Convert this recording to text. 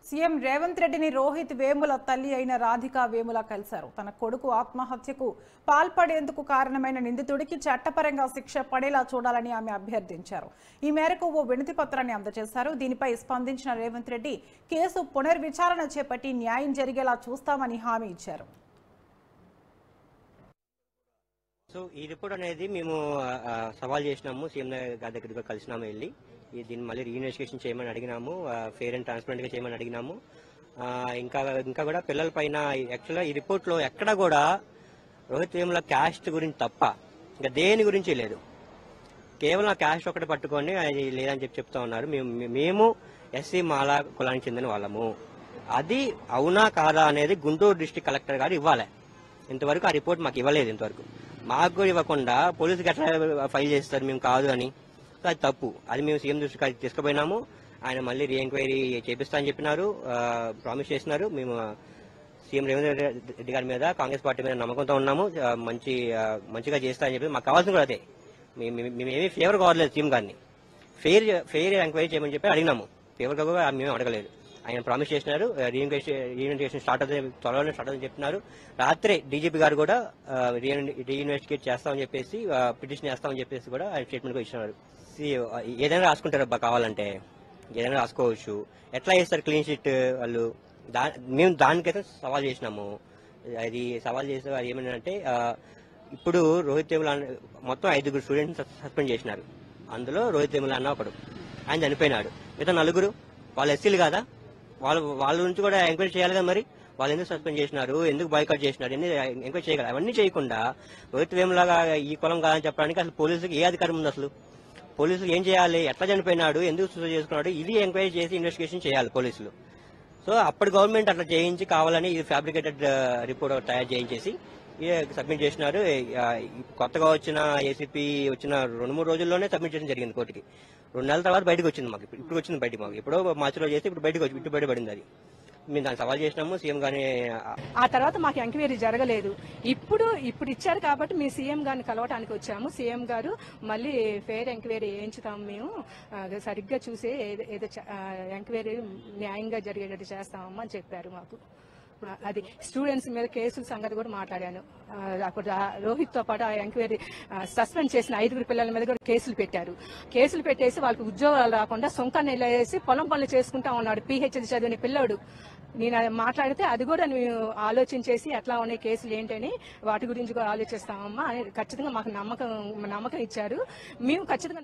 CM Revanth రెడ్డిని రోహిత్ వేముల తల్లి అయిన రాధికా వేముల కలిశారు. తన కొడుకు ఆత్మహత్యకు పాల్పడేందుకు కారణమైన నిందితుడికి చట్టపరంగా శిక్ష పడేలా చూడాలని ఆమె అభ్యర్థించారు. ఈ మేరకు ఓ వినతి పత్రాన్ని అందజేశారు. దీనిపై స్పందించిన రేవంత్ రెడ్డి కేసు పునర్విచారణ చేపట్టి న్యాయం జరిగేలా చూస్తామని హామీ ఇచ్చారు. సో ఈ రిపోర్ట్ అనేది మేము సవాల్ చేసినాము, సీఎం గారి దగ్గరికి కలిసినాము, వెళ్ళి దీన్ని మళ్ళీ రీఇన్వెస్టిగేషన్ చేయమని అడిగినాము, ఫెయిర్ అండ్ ట్రాన్స్పరెంట్ గా చేయమని అడిగినాము. ఇంకా కూడా పిల్లల పైన యాక్చువల్గా ఈ రిపోర్ట్ లో ఎక్కడ కూడా రోహిత్ వేముల క్యాస్ట్ గురించి తప్ప ఇంకా దేని గురించి లేదు. కేవలం ఆ క్యాస్ట్ ఒకటి పట్టుకొని అది లేదని చెప్తా ఉన్నారు. మేము ఎస్సీ మాలా కులానికి చెందిన వాళ్ళము. అది అవునా కాదా అనేది గుంటూరు డిస్ట్రిక్ట్ కలెక్టర్ గారు ఇవ్వాలి. ఇంతవరకు ఆ రిపోర్ట్ మాకు ఇవ్వలేదు. ఇంతవరకు మాకు కూడా ఇవ్వకుండా పోలీసుకి ఎట్లా ఫైల్ చేస్తారు మేము కాదు అని. అది తప్పు. అది మేము సీఎం దృష్టికి తీసుకుపోయినాము. ఆయన మళ్ళీ రీఎంక్వైరీ చేపిస్తా అని చెప్పినారు, ప్రామిస్ చేసినారు. మేము సీఎం రేవంత్ రెడ్డి గారి మీద, కాంగ్రెస్ పార్టీ మీద నమ్మకంతో ఉన్నాము. మంచిగా చేస్తా అని చెప్పి మాకు కావాల్సింది కూడా అదే. మేమేమీ ఫేవర్ కావట్లేదు సీఎం గారిని. ఫెయిర్ ఎంక్వైరీ చేయమని చెప్పి అడిగినాము. ఫేవర్ గా మేము అడగలేదు. ఆయన ప్రామిస్ చేసినారు. రీఇన్వెస్టిగేషన్ త్వరలోనే స్టార్ట్ అవుతుందని చెప్పినారు. రాత్రే డీజీపీ గారు కూడా రీఇన్వెస్టిగేట్ చేస్తామని చెప్పేసి, పిటిషన్ చేస్తామని చెప్పేసి కూడా ఆయన స్టేట్మెంట్ కూడా ఇచ్చినారు. ఏదైనా రాసుకుంటారు అబ్బా, కావాలంటే ఏదైనా రాసుకోవచ్చు. ఎట్లా చేస్తారు క్లీన్ షీట్ వాళ్ళు? మేము దానికైతే సవాల్ చేసినాము. అది సవాల్ చేసే అది ఏమంటే, ఇప్పుడు రోహిత్ వేముల మొత్తం 5 స్టూడెంట్స్ సస్పెండ్ చేసినారు. అందులో రోహిత్ వేముల అన్న ఒకడు. ఆయన చనిపోయినాడు. మిగతా 4 వాళ్ళు ఎస్సీలు కాదా? వాళ్ళ నుంచి కూడా ఎంక్వైరీ చేయాలి కదా. మరి వాళ్ళు ఎందుకు సస్పెండ్ చేసినారు, ఎందుకు బాయ్కాట్ చేసినారు, ఎంక్వైరీ చేయగలరు. అవన్నీ చేయకుండా రోహిత్ వేములగా ఈ కులం కాదని చెప్పడానికి అసలు పోలీసులకు ఏ అధికారం ఉంది? అసలు పోలీసులు ఏం చేయాలి? ఎట్లా చనిపోయినాడు, ఎందుకు సూసైడ్ చేసుకున్నాడు, ఇది ఎంక్వైరీ చేసి ఇన్వెస్టిగేషన్ చేయాలి పోలీసులు. సో అప్పటి గవర్నమెంట్ అట్లా చేయించి కావాలని ఇది ఫ్యాబ్రికేటెడ్ రిపోర్ట్ తయారు చేయించేసి సబ్మిట్ చేసినారు. కొత్తగా వచ్చిన ఏసీపీ వచ్చిన 2-3 రోజుల్లోనే సబ్మిట్ చేయడం జరిగింది కోర్టుకి. 2 నెలల తర్వాత బయటకు వచ్చింది. మాకు ఇప్పుడు వచ్చింది బయటకు. మాకు ఎప్పుడో మార్చిలో చేసి ఇప్పుడు బయటపడింది. అది మేము దాన్ని సవాల్ చేసినాము. సీఎం గారిని ఆ తర్వాత మాకు ఎంక్వైరీ జరగలేదు. ఇప్పుడు ఇచ్చారు కాబట్టి మేము సీఎం గారిని కలవటానికి వచ్చాము. సీఎం గారు మళ్ళీ ఫెయిర్ ఎంక్వైరీ చేయించుతాము, మేము సరిగ్గా చూసి ఏదో ఎంక్వైరీ న్యాయంగా జరిగేటట్టు చేస్తామమ్మా అని చెప్పారు మాకు. అది స్టూడెంట్స్ మీద కేసుల సంగతి కూడా మాట్లాడాను. అప్పుడు రోహిత్ తో పాటు ఆ ఎంక్వైరీ సస్పెండ్ చేసిన 5 పిల్లల మీద కూడా కేసులు పెట్టారు. కేసులు పెట్టేసి వాళ్ళకి ఉద్యోగాలు రాకుండా సొంకాన్ని వేసి పొలం పనులు చేసుకుంటా ఉన్నాడు పిహెచ్డి చదివిన పిల్లోడు. నేను మాట్లాడితే అది కూడా నువ్వు ఆలోచించేసి ఎట్లా ఉన్నాయి కేసులు ఏంటని వాటి గురించి కూడా ఆలోచిస్తామమ్మా అని ఖచ్చితంగా మాకు నమ్మకం ఇచ్చారు. మేము ఖచ్చితంగా